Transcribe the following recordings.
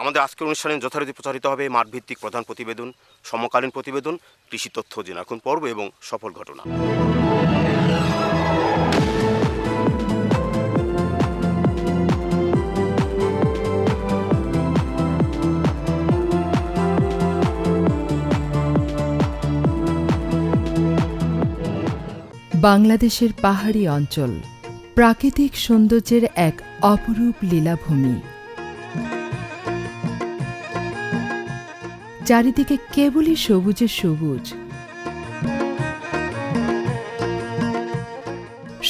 আমাদের আজকের অনুষ্ঠানে যথারীতি প্রচারিত হবে মাঠভিত্তিক প্রধান প্রতিবেদন, সমকালীন প্রতিবেদন, কৃষি তথ্য জেনারক্ষণ পর্ব এবং সফল ঘটনা। বাংলাদেশের পাহাড়ি অঞ্চল প্রাকৃতিক সৌন্দর্যের এক অপরূপ লীলাভূমি। চারিদিকে কেবলই সবুজে সবুজ,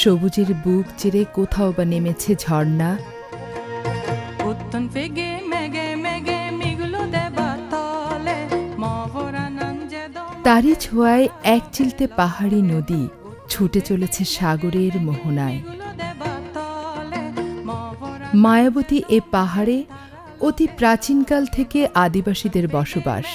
সবুজের বুক চিরে কোথাও বা নেমেছে ঝর্ণা, তারই ছোঁয়ায় এক চিলতে পাহাড়ি নদী ছুটে চলেছে সাগরের মোহনায়। মায়াবতী এ পাহাড়ে অতি প্রাচীনকাল থেকে আদিবাসীদের বসবাস।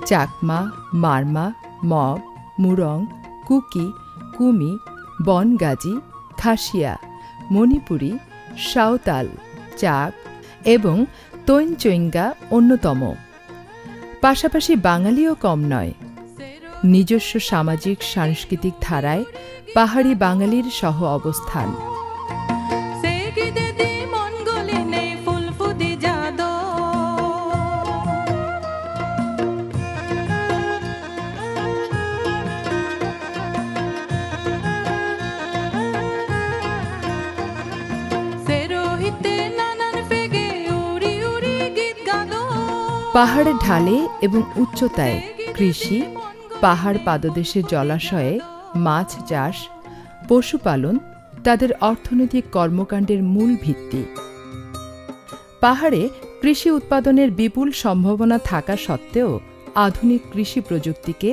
চাকমা, মারমা, মগ, মুরং, কুকি, কুমি, বনগাজী, খাসিয়া, মণিপুরী, সাঁওতাল, চাক এবং তৈনচৈঙ্গা অন্যতম। পাশাপাশি বাঙালিও কম নয়। নিজস্ব সামাজিক সাংস্কৃতিক ধারায় পাহাড়ি বাঙালির সহ অবস্থান। পাহাড়ের ঢালে এবং উচ্চতায় কৃষি, পাহাড় পাদদেশের জলাশয়ে মাছ চাষ, পশুপালন তাদের অর্থনৈতিক কর্মকাণ্ডের মূল ভিত্তি। পাহাড়ে কৃষি উৎপাদনের বিপুল সম্ভাবনা থাকা সত্ত্বেও আধুনিক কৃষি প্রযুক্তিকে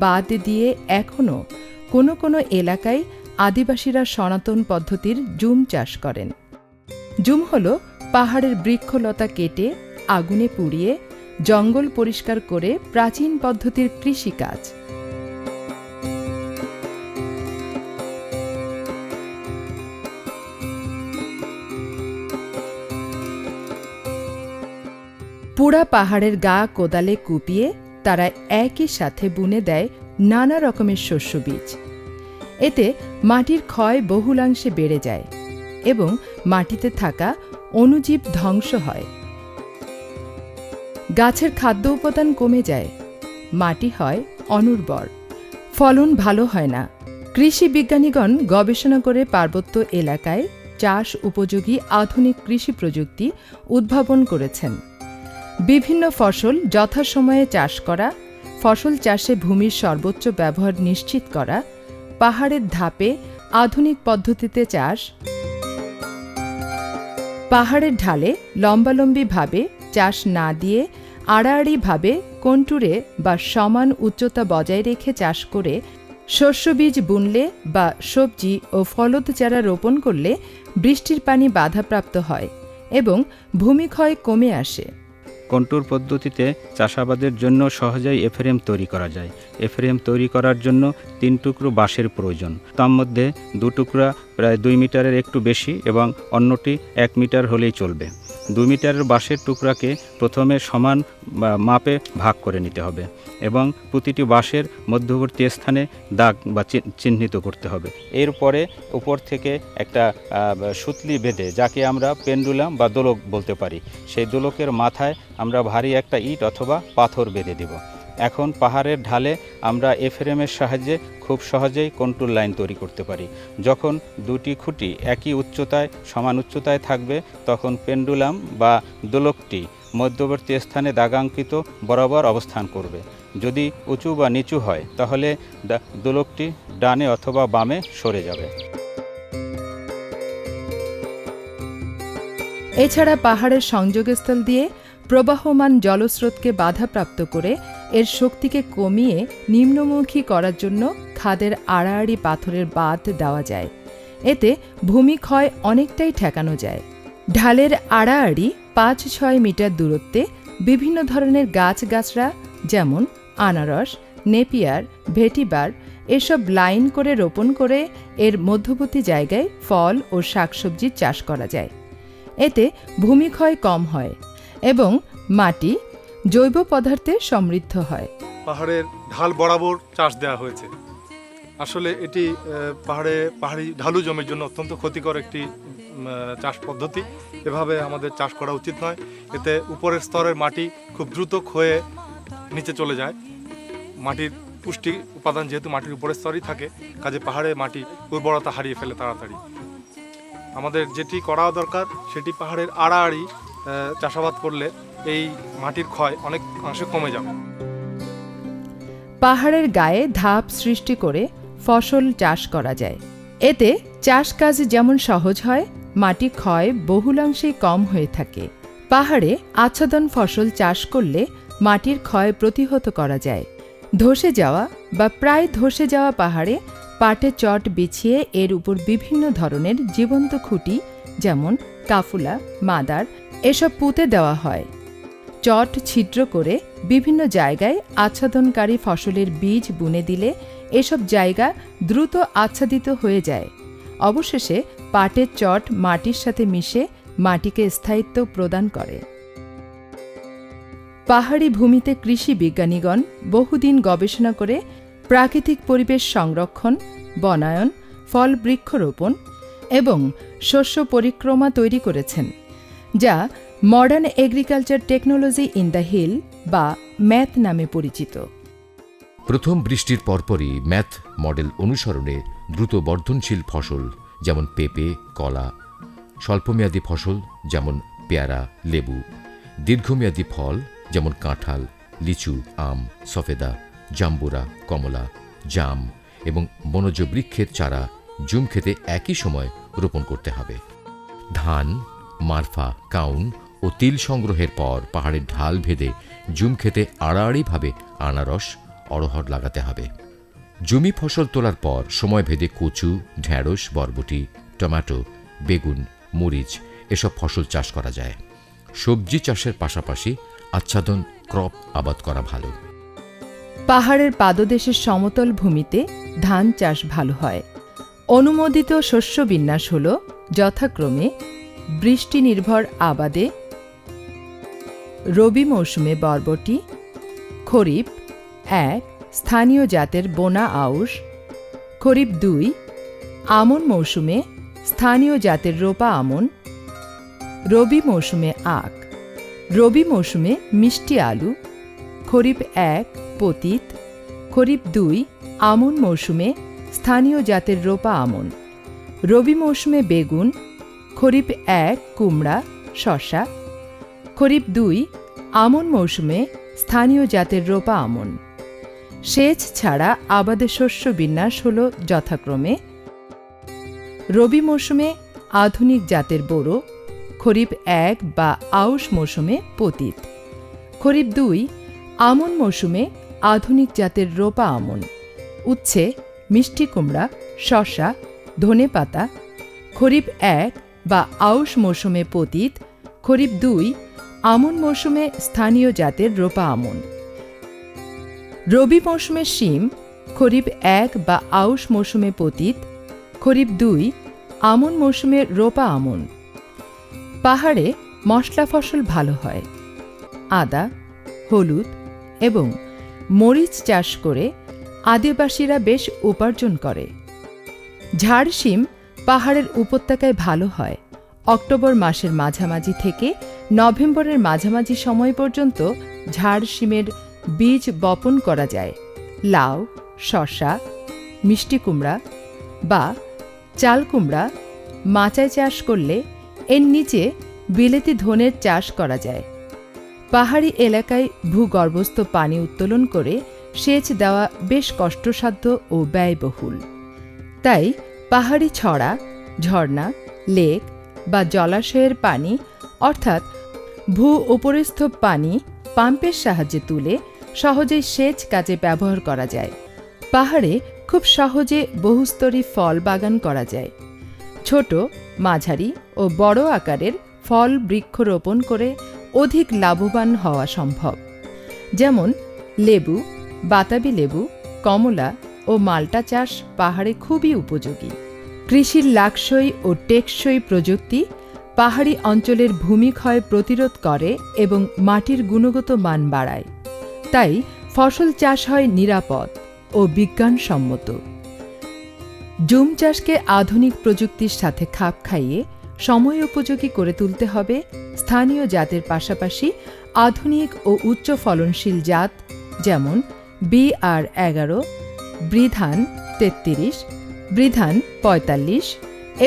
বাদ দিয়ে এখনও কোনো কোনো এলাকায় আদিবাসীরা সনাতন পদ্ধতির জুম চাষ করেন। জুম হল পাহাড়ের বৃক্ষলতা কেটে আগুনে পুড়িয়ে জঙ্গল পরিষ্কার করে প্রাচীন পদ্ধতির কৃষিকাজ। পুরা পাহাড়ের গা কোদালে কুপিয়ে তারা একই সাথে বুনে দেয় নানা রকমের শস্য বীজ। এতে মাটির ক্ষয় বহুলাংশে বেড়ে যায় এবং মাটিতে থাকা অণুজীব ধ্বংস হয়। গাছের খাদ্য উপাদান কমে যায়, মাটি হয় অনুর্বর, ফলন ভালো হয় না। কৃষি বিজ্ঞানীগণ গবেষণা করে পার্বত্য এলাকায় চাষ উপযোগী আধুনিক কৃষি প্রযুক্তি উদ্ভাবন করেছেন। বিভিন্ন ফসল যথাসময়ে চাষ করা, ফসল চাষে ভূমির সর্বোচ্চ ব্যবহার নিশ্চিত করা, পাহাড়ের ধাপে আধুনিক পদ্ধতিতে চাষ, পাহাড়ের ঢালে লম্বালম্বিভাবে চাষ না দিয়ে আড়াআড়িভাবে কন্টুরে বা সমান উচ্চতা বজায় রেখে চাষ করে শস্যবীজ বুনলে বা সবজি ও ফলদ চারা রোপণ করলে বৃষ্টির পানি বাধাপ্রাপ্ত হয় এবং ভূমিক্ষয় কমে আসে। কন্টুর পদ্ধতিতে চাষাবাদের জন্য সহজেই এফ্রেম তৈরি করা যায়। এফ্রেম তৈরি করার জন্য 3 টুকরো বাঁশের প্রয়োজন। তার মধ্যে 2 টুকরা প্রায় 2 মিটারের একটু বেশি এবং অন্যটি 1 মিটার হলেই চলবে। 2 মিটারের বাঁশের টুকরাকে প্রথমে সমান মাপে ভাগ করে নিতে হবে এবং প্রতিটি বাঁশের মধ্যবর্তী স্থানে দাগ বা চিহ্নিত করতে হবে। এরপরে উপর থেকে একটা সুতলি বেঁধে, যাকে আমরা পেন্ডুলাম বা দোলক বলতে পারি, সেই দোলকের মাথায় আমরা ভারী একটা ইট অথবা পাথর বেঁধে দেব। এখন পাহাড়ের ঢালে আমরা এফ্রেমের সাহায্যে খুব সহজেই কন্ট্রোল লাইন তৈরি করতে পারি। যখন 2টি খুঁটি একই উচ্চতায় সমান উচ্চতায় থাকবে তখন পেন্ডুলাম বা দোলকটি মধ্যবর্তী স্থানে দাগাঙ্কিত বরাবর অবস্থান করবে। যদি উঁচু বা নিচু হয় তাহলে দোলকটি ডানে অথবা বামে সরে যাবে। এছাড়া পাহাড়ের সংযোগস্থল দিয়ে প্রবাহমান জলস্রোতকে বাধাপ্রাপ্ত করে এর শক্তিকে কমিয়ে নিম্নমুখী করার জন্য খাদের আড়াআড়ি পাথরের বাঁধ দেওয়া যায়। এতে ভূমিক্ষয় অনেকটাই ঠেকানো যায়। ঢালের আড়াআড়ি 5-6 মিটার দূরত্বে বিভিন্ন ধরনের গাছগাছড়া যেমন আনারস, নেপিয়ার, ভেটিবার এসব লাইন করে রোপণ করে এর মধ্যবর্তী জায়গায় ফল ও শাকসবজির চাষ করা যায়। এতে ভূমিক্ষয় কম হয় এবং মাটি জৈব পদার্থে সমৃদ্ধ হয়। পাহাড়ের ঢাল বরাবর চাষ দেওয়া হয়েছে। আসলে এটি পাহাড়ি ঢালু জমির জন্য অত্যন্ত ক্ষতিকর একটি চাষ পদ্ধতি। এভাবে আমাদের চাষ করা উচিত নয়। এতে উপরের স্তরের মাটি খুব দ্রুত ক্ষয়ে নিচে চলে যায়। মাটির পুষ্টি উপাদান যেহেতু মাটির উপরের স্তরই থাকে, কাজে পাহাড়ে মাটি উর্বরতা হারিয়ে ফেলে তাড়াতাড়ি। আমাদের যেটি করা দরকার সেটি পাহাড়ের আড়াআড়ি চাষাবাদ করলে এই মাটির ক্ষয় অনেক অংশে কমে যাবে। পাহাড়ের গায়ে ধাপ সৃষ্টি করে ফসল চাষ করা যায়। এতে চাষ কাজ যেমন সহজ হয়, মাটি ক্ষয় বহুলাংশেই কম হয়ে থাকে। পাহাড়ে আচ্ছাদন ফসল চাষ করলে মাটির ক্ষয় প্রতিহত করা যায়। ধসে যাওয়া বা প্রায় ধসে যাওয়া পাহাড়ে পাটের চট বিছিয়ে এর উপর বিভিন্ন ধরনের জীবন্ত খুঁটি যেমন কাফুলা, মাদার এসব পুঁতে দেওয়া হয়। চট ছিদ্র করে বিভিন্ন জায়গায় আচ্ছাদনকারী ফসলের বীজ বুনে দিলে এসব জায়গা দ্রুত আচ্ছাদিত হয়ে যায়। অবশেষে পাটের চট মাটির সাথে মিশে মাটিকে স্থায়িত্ব প্রদান করে। পাহাড়ি ভূমিতে কৃষি বিজ্ঞানীগণ বহুদিন গবেষণা করে প্রাকৃতিক পরিবেশ সংরক্ষণ, বনায়ন, ফল বৃক্ষরোপণ এবং শস্য পরিক্রমা তৈরি করেছেন, যা modern agriculture technology in the hill বা ম্যাথ নামে পরিচিত। প্রথম বৃষ্টির পরপরই ম্যাথ মডেল অনুসরণে দ্রুত বর্ধনশীল ফসল যেমন পেঁপে, কলা, স্বল্পমেয়াদী ফসল যেমন পেয়ারা, লেবু, দীর্ঘমেয়াদী ফল যেমন কাঁঠাল, লিচু, আম, সফেদা, জাম্বুরা, কমলা, জাম এবং বনজ বৃক্ষের চারা জুম খেতে একই সময় রোপণ করতে হবে। ধান, মারফা, কাউন ও তিল সংগ্রহের পর পাহাড়ের ঢাল ভেদে জুম খেতে আড়াআড়িভাবে আনারস, অড়হর লাগাতে হবে। জমি ফসল তোলার পর সময় ভেদে কচু, ঢেঁড়স, বরবটি, টমেটো, বেগুন, মরিচ এসব ফসল চাষ করা যায়। সবজি চাষের পাশাপাশি আচ্ছাদন ক্রপ আবাদ করা ভালো। পাহাড়ের পাদদেশের সমতল ভূমিতে ধান চাষ ভালো হয়। অনুমোদিত শস্য বিন্যাস হল যথাক্রমে বৃষ্টি নির্ভর আবাদে রবি মৌসুমে বরবটি, খরিফ 1 স্থানীয় জাতের বোনা আউশ, খরিফ 2 আমন মৌসুমে স্থানীয় জাতের রোপা আমন, রবি মৌসুমে আখ, রবি মৌসুমে মিষ্টি আলু, খরিফ 1 পতিত, খরিফ 2 আমন মৌসুমে স্থানীয় জাতের রোপা আমন, রবি মৌসুমে বেগুন, খরিফ 1 কুমড়া, শসা, খরিফ 2 আমন মৌসুমে স্থানীয় জাতের রোপা আমন। সেচ ছাড়া আবাদের শস্য বিন্যাস হল যথাক্রমে রবি মৌসুমে আধুনিক জাতের বোরো, খরিফ 1 বা আউশ মৌসুমে পতিত, খরিফ 2 আমন মৌসুমে আধুনিক জাতের রোপা আমন, উচ্ছে, মিষ্টি কুমড়া, শসা, ধনেপাতা, খরিফ 1 বা আউশ মৌসুমে পতিত, খরিফ 2 আমন মৌসুমে স্থানীয় জাতের রোপা আমন। রবি মৌসুমে শিম, খরিফ 1 বা আউশ মৌসুমে পতিত, খরিফ 2 আমন মৌসুমে রোপা আমন। পাহাড়ে মশলা ফসল ভালো হয়। আদা, হলুদ এবং মরিচ চাষ করে আদিবাসীরা বেশ উপার্জন করে। ঝাড় শিম পাহাড়ের উপত্যকায় ভালো হয়। অক্টোবর মাসের মাঝামাঝি থেকে নভেম্বরের মাঝামাঝি সময় পর্যন্ত ঝাড় শিমের বীজ বপন করা যায়। লাউ, শসা, মিষ্টি কুমড়া বা চাল কুমড়া মাচায় চাষ করলে এর নিচে বিলেতি ধনের চাষ করা যায়। পাহাড়ি এলাকায় ভূগর্ভস্থ পানি উত্তোলন করে সেচ দেওয়া বেশ কষ্টসাধ্য ও ব্যয়বহুল। তাই পাহাড়ি ছড়া, ঝর্ণা, লেক বা জলাশয়ের পানি অর্থাৎ ভূ উপরিস্থ পানি পাম্পের সাহায্যে তুলে সহজেই সেচ কাজে ব্যবহার করা যায়। পাহাড়ে খুব সহজে বহুস্তরী ফল বাগান করা যায়। ছোট, মাঝারি ও বড় আকারের ফল বৃক্ষরোপণ করে অধিক লাভবান হওয়া সম্ভব। যেমন লেবু, বাতাবি লেবু, কমলা ও মাল্টা চাষ পাহাড়ে খুবই উপযোগী। কৃষির লাকসই ও টেকসই প্রযুক্তি পাহাড়ি অঞ্চলের ভূমিক্ষয় প্রতিরোধ করে এবং মাটির গুণগত মান বাড়ায়। তাই ফসল চাষ হয় নিরাপদ ও বিজ্ঞানসম্মত। জুম চাষকে আধুনিক প্রযুক্তির সাথে খাপ খাইয়ে সময়োপযোগী করে তুলতে হবে। স্থানীয় জাতের পাশাপাশি আধুনিক ও উচ্চ ফলনশীল জাত যেমন BR11, বৃধান 33, বৃধান 45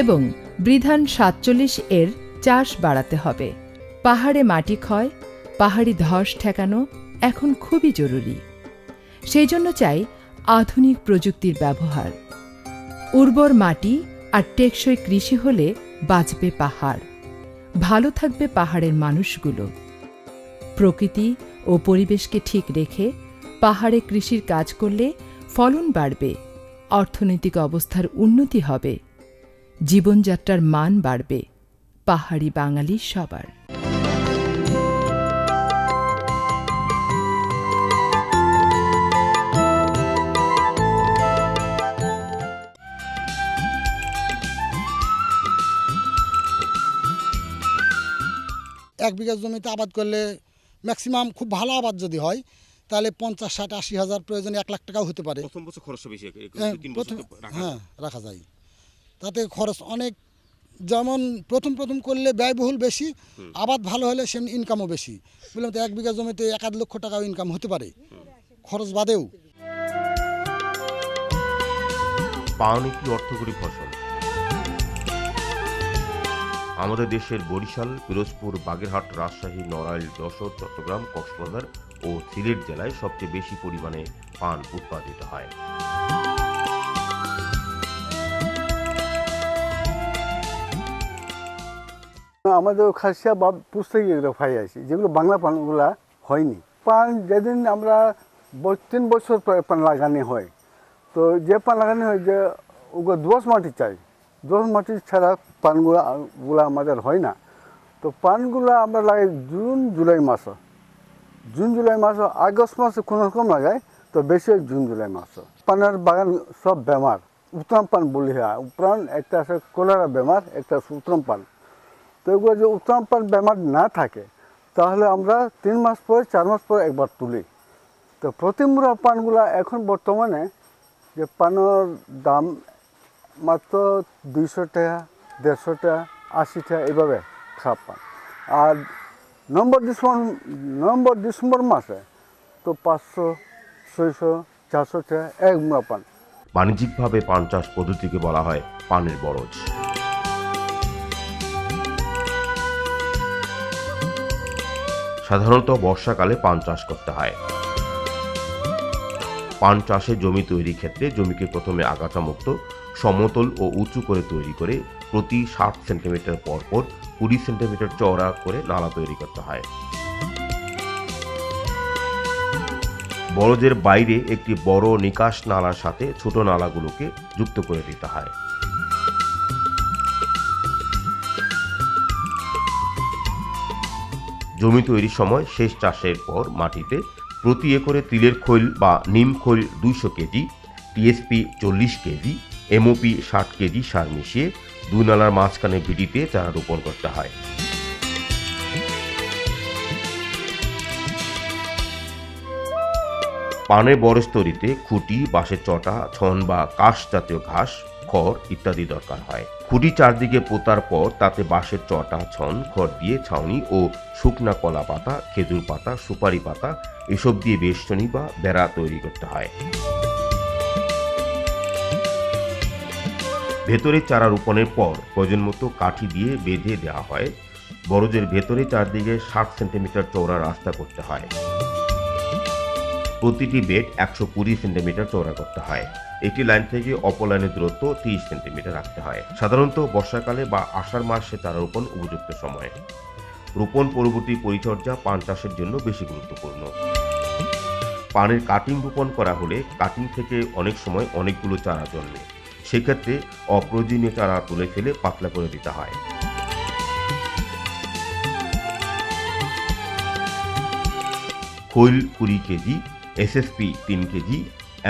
এবং বৃধান 47 এর চাষ বাড়াতে হবে। পাহাড়ে মাটি ক্ষয়, পাহাড়ি ধস ঠেকানো এখন খুবই জরুরি। সেই জন্য চাই আধুনিক প্রযুক্তির ব্যবহার। উর্বর মাটি আর টেকসই কৃষি হলে বাঁচবে পাহাড়, ভালো থাকবে পাহাড়ের মানুষগুলো। প্রকৃতি ও পরিবেশকে ঠিক রেখে পাহাড়ে কৃষির কাজ করলে ফলন বাড়বে, অর্থনৈতিক অবস্থার উন্নতি হবে, জীবনযাত্রার মান বাড়বে পাহাড়ি বাঙালি সবার। এক বিঘা জমিতে আবাদ করলে ম্যাক্সিমাম খুব ভালো আবাদ যদি হয় তাহলে 50, 60, 80 হাজার প্রয়োজনে 1 লাখ টাকাও হতে পারে। প্রথম বছর খরচ বেশি, হ্যাঁ, রাখা যায়। তাতে খরচ অনেক, যেমন প্রথম করলে ব্যয়বহুল বেশি, আবাদ ভালো হলে সেমনি ইনকামও বেশি। বললাম তো 1 বিঘা জমিতে 1-1.5 লক্ষ টাকাও ইনকাম হতে পারে খরচ বাদেও। পান একটি অর্থকরী ফসল। আমাদের দেশের বরিশাল, পিরোজপুর, বাগেরহাট, রাজশাহী, নড়াইল, যশোর, চট্টগ্রাম, কক্সবাজার ও সিলেট জেলায় সবচেয়ে বেশি পরিমাণে পান উৎপাদিত হয়। আমাদের খাসিয়া বা পুস্তকে এগুলো পাই আসি, যেগুলো বাংলা পানগুলা হয়নি। পান যেদিন আমরা 3 বছর পান লাগানো হয়, তো যে পান লাগানো হয় যে ওগুলো দোআঁশ মাটি চাই, দোআঁশ মাটি ছাড়া পানগুলো আমাদের হয় না। তো পানগুলো আমরা লাগাই জুন জুলাই মাসে, আগস্ট মাসে কোনো রকম লাগাই, তো বেশি জুন জুলাই মাসে। পানের বাগান সব বেমার, উত্তম পান বলি হয়। উত্তম একটা আছে কলেরা বেমার, একটা আছে উত্তম পান। তো এগুলো যে উত্তম পান বেমার না থাকে তাহলে আমরা 3 মাস পরে 4 মাস পরে একবার তুলি। তো প্রতিমূরা পানগুলা এখন বর্তমানে যে পানের দাম মাত্র 200 টাকা, 150 টাকা, 80 টাকা এইভাবে খারাপ পান। আর নভেম্বর ডিসেম্বর মাসে তো 500, 600, 400 টাকা এক মুড়া পান। বাণিজ্যিকভাবে পান চাষ পদ্ধতিকে বলা হয় পানের বরজ। সাধারণত বর্ষাকালে পান চাষ করতে হয়। পান চাষে জমি তৈরির ক্ষেত্রে জমিকে প্রথমে আগাছামুক্ত, সমতল ও উঁচু করে তৈরি করে প্রতি 60 সেন্টিমিটার পর 20 সেন্টিমিটার চওড়া করে নালা তৈরি করতে হয়। বরজের বাইরে একটি বড় নিকাশ নালার সাথে ছোট নালাগুলোকে যুক্ত করে দিতে হয়। জমি তৈরির সময় সেচ চাষের পর মাটিতে প্রতি একরে তিলের খৈল বা নিম খৈল 200 kg, TSP 40 kg, MOP 60 kg সার মিশিয়ে 2 নালার মাঝখানে ভিটিতে চারা রোপণ করতে হয়। পানের বরজ তৈরিতে খুঁটি, বাঁশের চটা, ছন বা কাঠ জাতীয় ঘাস, খড় ইত্যাদি দরকার হয়। খুঁটি চারদিকে পোতার পর তাতে বাঁশের চটা, ছন, খড় দিয়ে ছাউনি ও শুকনা কলা পাতা, খেজুর পাতা, সুপারি পাতা এসব দিয়ে বেষ্টনী বা বেড়া তৈরি করতে হয়। ভেতরে চারা রোপণের পর প্রয়োজন মতো কাঠি দিয়ে বেঁধে দেওয়া হয়। বরজের ভেতরে চারদিকে 60 সেন্টিমিটার চওড়া রাস্তা করতে হয়। প্রতিটি বেড 120 সেন্টিমিটার চওড়া করতে হয়। একটি লাইন থেকে অপর লাইনের দূরত্ব 30 সেন্টিমিটার রাখতে হয়। সাধারণত বর্ষাকালে বা আষাঢ় মাসে চারা রোপণ উপযুক্ত সময়। রোপণ পরবর্তী পরিচর্যা পান চাষের জন্য বেশি গুরুত্বপূর্ণ। পানের কাটিং রোপণ করা হলে কাটিং থেকে অনেক সময় অনেকগুলো চারা জন্মে। সেক্ষেত্রে অপ্রয়োজনীয় চারা তুলে ফেলে পাতলা করে দিতে হয়। খৈল 20 কেজি, এসএসপি 3 কেজি,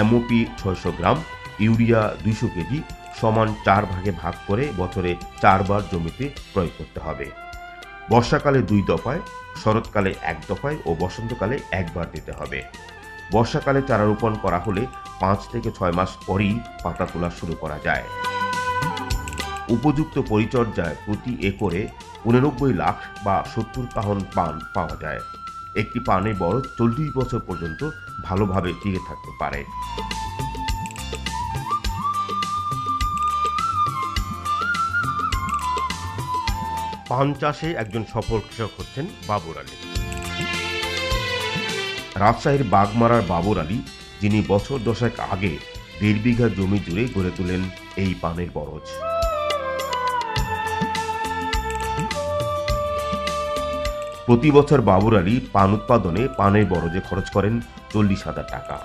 এমওপি 600 গ্রাম, ইউরিয়া 200 কেজি, সমান 4 ভাগে ভাগ করে বছরে 4 বার জমিতে প্রয়োগ করতে হবে। বর্ষাকালে 2 দফায়, শরৎকালে 1 দফায় ও বসন্তকালে 1 বার দিতে হবে। বর্ষাকালে চারা রোপণ করা হলে 5 থেকে 6 মাস পরেই পাতা তোলা শুরু করা যায়। উপযুক্ত পরিচর্যায় প্রতি একরে 89 লাখ বা 70 কাহন পান পাওয়া যায়। একটি পানের বয়স 40 বছর পর্যন্ত ভালোভাবে টিকে থাকতে পারে। পান চাষে একজন সফল কৃষক হচ্ছেন বাবুর আলী। রাজশাহীর বাগমারার বাবুর আলী, যিনি বছর 10 আগে 1.5 বিঘা জমি জুড়ে গড়ে তোলেন এই পানের বরজ। প্রতি বছর বাবুর আলী পান উৎপাদনে পানের বরজে খরচ করেন 40,000 টাকা।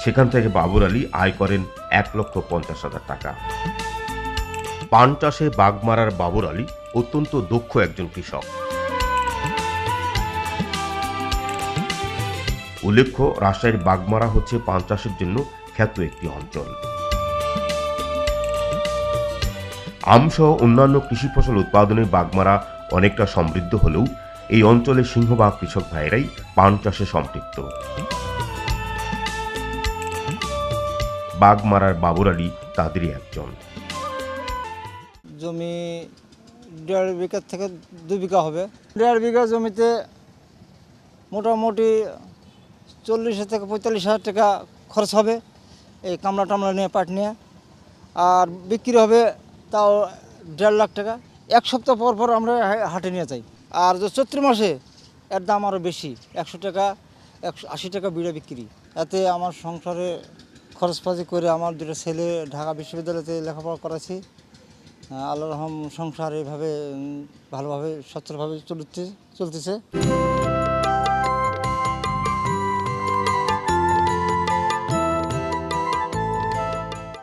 সেখান থেকে বাবুর আলী আয় করেন 1,50,000 টাকা। পান চাষে বাগমারার বাবুর আলী অত্যন্ত দক্ষ একজন কৃষক। উল্লেখ্য, রাজশাহীর বাগমারা হচ্ছে পান চাষের জন্য খ্যাত একটি অঞ্চল। আমসহ অন্যান্য কৃষি ফসল উৎপাদনে বাগমারা অনেকটা সমৃদ্ধ হলেও এই অঞ্চলে সিংহভাগ কৃষক ভাইয়েরাই পান চাষে সম্পৃক্ত। বাগমারার বাবুর আলী তাদেরই একজন। জমি 1.5 বিঘা থেকে 2 বিঘা হবে। 1.5 বিঘা জমিতে মোটামুটি 40 থেকে 45,000 টাকা খরচ হবে এই কামলা টামলা নিয়ে, পাট নিয়ে। আর বিক্রি হবে তাও 1.5 লাখ টাকা। 1 সপ্তাহ পর পর আমরা হাটে নিয়ে যাই। আর যে চৈত্র মাসে এর দাম আরও বেশি, 100 টাকা 180 টাকা বিড়া বিক্রি। এতে আমার সংসারে খরচপাতি করে আমার 2টা ছেলে ঢাকা বিশ্ববিদ্যালয়তে লেখাপড়া করাছি। আল্লাহর রহম সংসার এইভাবে ভালোভাবে সচ্ছলভাবে চলতেছে।